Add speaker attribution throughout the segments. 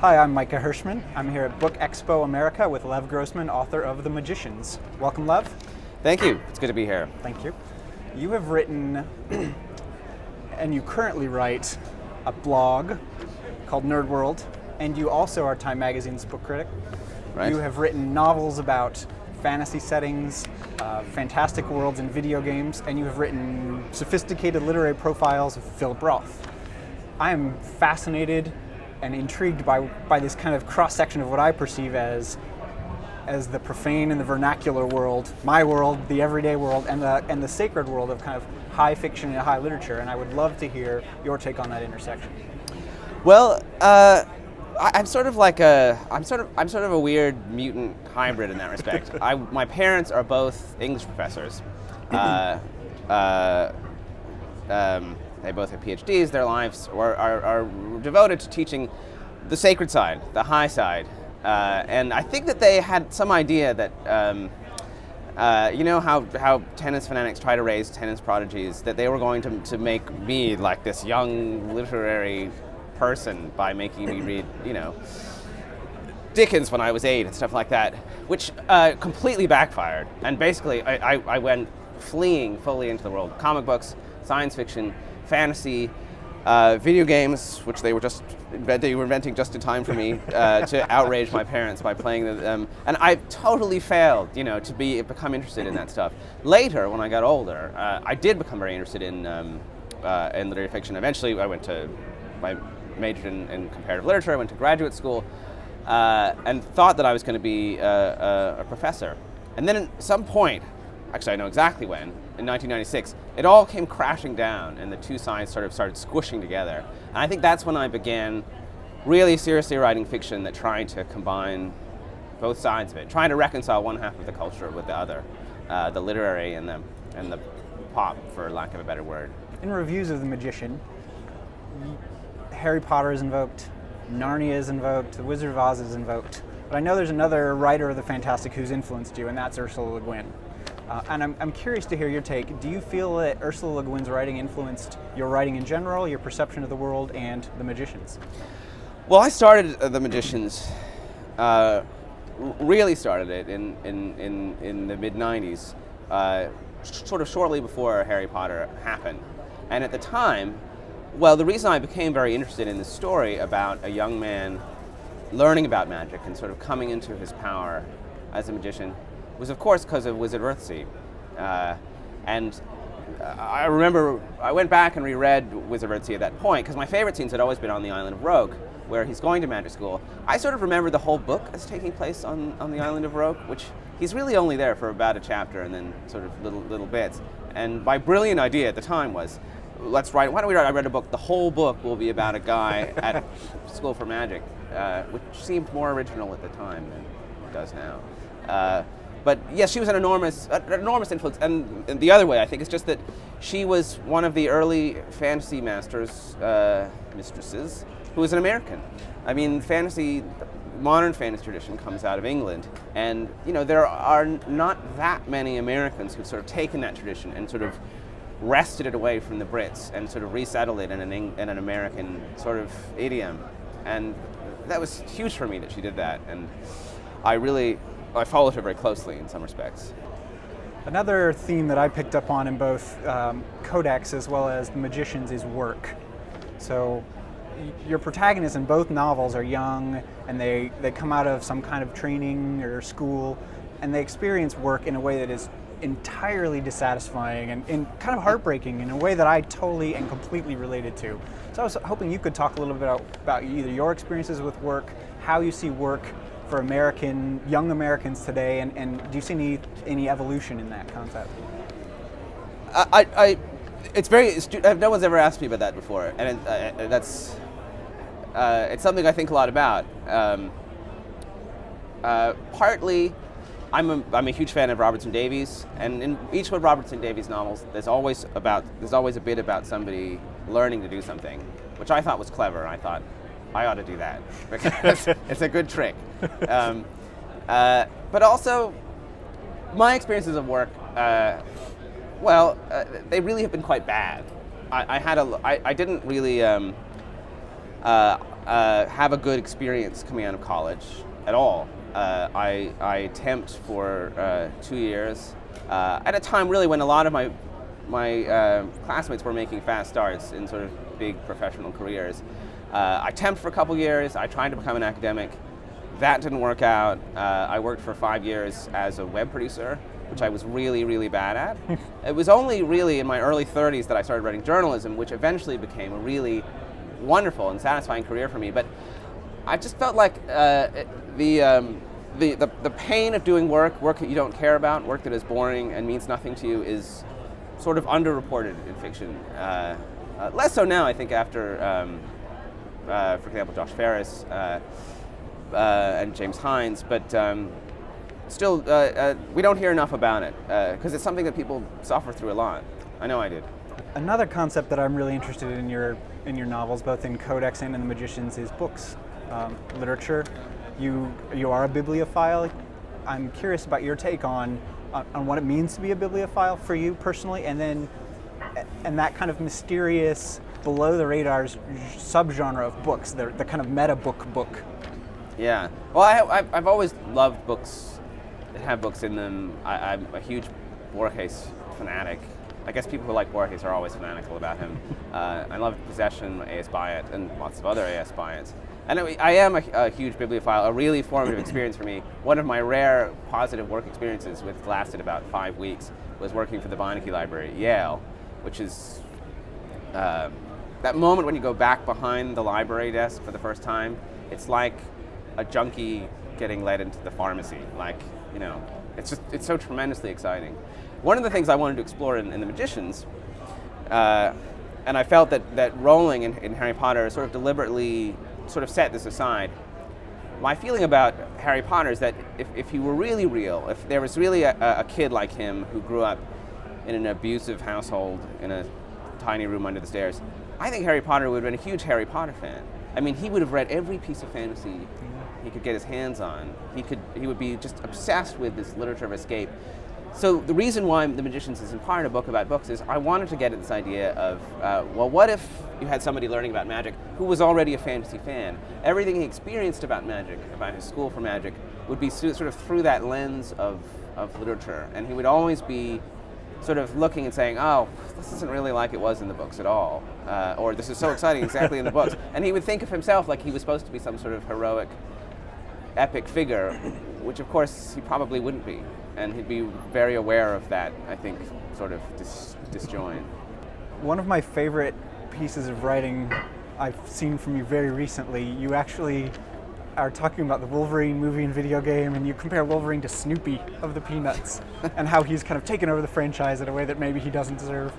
Speaker 1: Hi, I'm Micah Hirschman. I'm here at Book Expo America with Lev Grossman, author of The Magicians. Welcome, Lev.
Speaker 2: Thank you. It's good to be here.
Speaker 1: Thank you. You have written, and you currently write, a blog called Nerd World, and you also are Time Magazine's book critic.
Speaker 2: Right.
Speaker 1: You have written novels about fantasy settings, fantastic worlds in video games, and you have written sophisticated literary profiles of Philip Roth. I am fascinated and intrigued by this kind of cross-section of what I perceive as the profane and the vernacular world, my world, the everyday world, and the sacred world of kind of high fiction and high literature. And I would love to hear your take on that intersection.
Speaker 2: Well, I'm sort of a weird mutant hybrid in that respect. My parents are both English professors. They both have PhDs. Their lives are devoted to teaching the sacred side, the high side. And I think that they had some idea that, you know how tennis fanatics try to raise tennis prodigies, that they were going to make me like this young literary person by making me read, Dickens when I was 8 and stuff like that, which completely backfired. And basically, I went fleeing fully into the world of comic books, science fiction, fantasy, video games, which they were inventing just in time for me to outrage my parents by playing them. And I totally failed, to become interested in that stuff. Later, when I got older, I did become very interested in literary fiction. Eventually, I majored in comparative literature. I went to graduate school and thought that I was going to be a professor. And then at some point, actually I know exactly when, in 1996, it all came crashing down and the two sides sort of started squishing together. And I think that's when I began really seriously writing fiction that tried to combine both sides of it, trying to reconcile one half of the culture with the other, the literary and the pop, for lack of a better word.
Speaker 1: In reviews of The Magician, Harry Potter is invoked, Narnia is invoked, The Wizard of Oz is invoked, but I know there's another writer of the Fantastic who's influenced you, and that's Ursula Le Guin. And I'm curious to hear your take. Do you feel that Ursula Le Guin's writing influenced your writing in general, your perception of the world, and The Magicians?
Speaker 2: Well, I started The Magicians, really started it in the mid-90s, sort of shortly before Harry Potter happened. And at the time, the reason I became very interested in this story about a young man learning about magic and sort of coming into his power as a magician was, of course, because of Wizard of Earthsea. And I remember I went back and reread Wizard of Earthsea at that point, because my favorite scenes had always been on the island of Rogue, where he's going to magic school. I sort of remember the whole book as taking place on the island of Rogue, which he's really only there for about a chapter and then sort of little bits. And my brilliant idea at the time was, why don't we write, I read a book, the whole book will be about a guy at school for magic, which seemed more original at the time than it does now. But yes, she was an enormous influence. And the other way, I think, is just that she was one of the early fantasy mistresses who was an American. I mean, modern fantasy tradition comes out of England. And, there are not that many Americans who've sort of taken that tradition and sort of wrested it away from the Brits and sort of resettled it in an American sort of idiom. And that was huge for me that she did that. And I followed her very closely in some respects.
Speaker 1: Another theme that I picked up on in both Codex as well as The Magicians is work. So your protagonists in both novels are young, and they come out of some kind of training or school, and they experience work in a way that is entirely dissatisfying and kind of heartbreaking in a way that I totally and completely related to. So I was hoping you could talk a little bit about either your experiences with work, how you see work for young Americans today, and do you see any evolution in that concept?
Speaker 2: It's very, no one's ever asked me about that before, and it's something I think a lot about. Partly, I'm a huge fan of Robertson Davies, and in each of Robertson Davies' novels, there's always a bit about somebody learning to do something, which I thought was clever. I thought, I ought to do that because it's a good trick. But also, my experiences of work, they really have been quite bad. I didn't really have a good experience coming out of college at all. I temped for 2 years at a time really when a lot of my classmates were making fast starts in sort of big professional careers. I temped for a couple years. I tried to become an academic. That didn't work out. I worked for 5 years as a web producer, which I was really, really bad at. It was only really in my early 30s that I started writing journalism, which eventually became a really wonderful and satisfying career for me. But I just felt like the pain of doing work that you don't care about, work that is boring and means nothing to you, is sort of underreported in fiction. Less so now, I think, after, for example, Josh Ferris and James Hines, but still, we don't hear enough about it because it's something that people suffer through a lot. I know I did.
Speaker 1: Another concept that I'm really interested in your novels, both in Codex and in The Magicians, is books, literature. You are a bibliophile. I'm curious about your take on what it means to be a bibliophile for you personally, and that kind of mysterious, below the radar subgenre of books, the kind of meta book.
Speaker 2: Yeah. Well, I've always loved books that have books in them. I'm a huge Borges fanatic. I guess people who like Borges are always fanatical about him. I love Possession, A.S. Byatt, and lots of other A.S. Byatts. And I am a huge bibliophile, a really formative experience for me. One of my rare positive work experiences, which lasted about 5 weeks, was working for the Beinecke Library at Yale, which is that moment when you go back behind the library desk for the first time. It's like a junkie getting led into the pharmacy. Like, you know, it's so tremendously exciting. One of the things I wanted to explore in The Magicians, and I felt that Rowling in Harry Potter sort of deliberately sort of set this aside. My feeling about Harry Potter is that if he were really real, if there was really a kid like him who grew up in an abusive household in a tiny room under the stairs, I think Harry Potter would have been a huge Harry Potter fan. I mean, he would have read every piece of fantasy he could get his hands on. He would be just obsessed with this literature of escape. So the reason why The Magicians is in part a book about books is I wanted to get at this idea of, well, what if you had somebody learning about magic who was already a fantasy fan? Everything he experienced about magic, about his school for magic, would be sort of through that lens of literature. And he would always be sort of looking and saying, oh, this isn't really like it was in the books at all. Or this is so exciting exactly in the books. And he would think of himself like he was supposed to be some sort of heroic, epic figure, which of course he probably wouldn't be. And he'd be very aware of that, I think, sort of disjoin.
Speaker 1: One of my favorite pieces of writing I've seen from you very recently, you actually are talking about the Wolverine movie and video game, and you compare Wolverine to Snoopy of the Peanuts, and how he's kind of taken over the franchise in a way that maybe he doesn't deserve.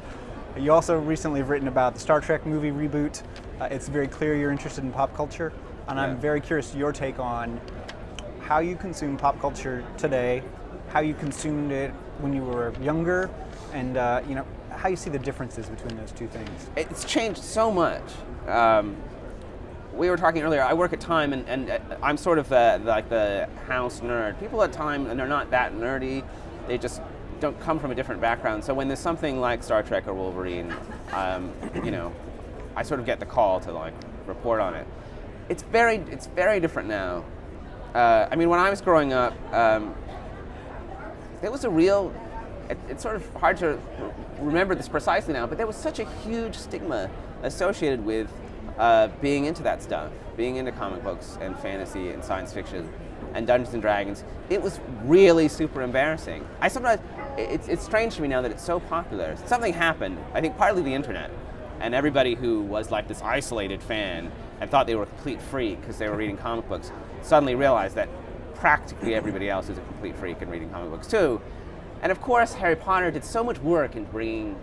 Speaker 1: You also recently have written about the Star Trek movie reboot. It's very clear you're interested in pop culture, and I'm very curious your take on how you consume pop culture today, how you consumed it when you were younger, and how you see the differences between those two things.
Speaker 2: It's changed so much. We were talking earlier, I work at Time, and I'm sort of like the house nerd. People at Time, and they're not that nerdy, they just don't come from a different background. So when there's something like Star Trek or Wolverine, I sort of get the call to like report on it. It's very different now. I mean, when I was growing up, there was a real, it's sort of hard to remember this precisely now, but there was such a huge stigma associated with being into that stuff, being into comic books and fantasy and science fiction and Dungeons and Dragons. It was really super embarrassing. It's strange to me now that it's so popular. Something happened, I think partly the internet, and everybody who was like this isolated fan and thought they were a complete freak because they were reading comic books suddenly realized that practically everybody else is a complete freak and reading comic books too. And of course, Harry Potter did so much work in bringing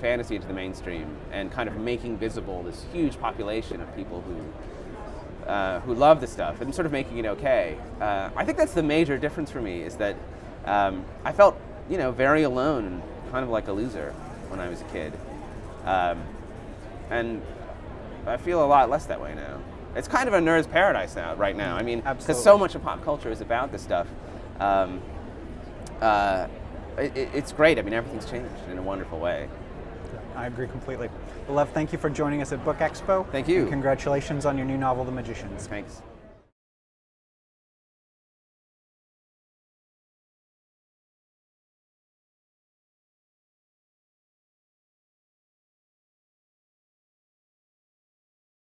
Speaker 2: fantasy into the mainstream and kind of making visible this huge population of people who love this stuff and sort of making it okay. I think that's the major difference for me, is that I felt, very alone and kind of like a loser when I was a kid. And I feel a lot less that way now. It's kind of a nerd's paradise right now. I mean, because so much of pop culture is about this stuff. It's great. I mean, everything's changed in a wonderful way.
Speaker 1: I agree completely. Well, Lev, thank you for joining us at Book Expo.
Speaker 2: Thank you.
Speaker 1: And congratulations on your new novel, The Magicians.
Speaker 2: Thanks.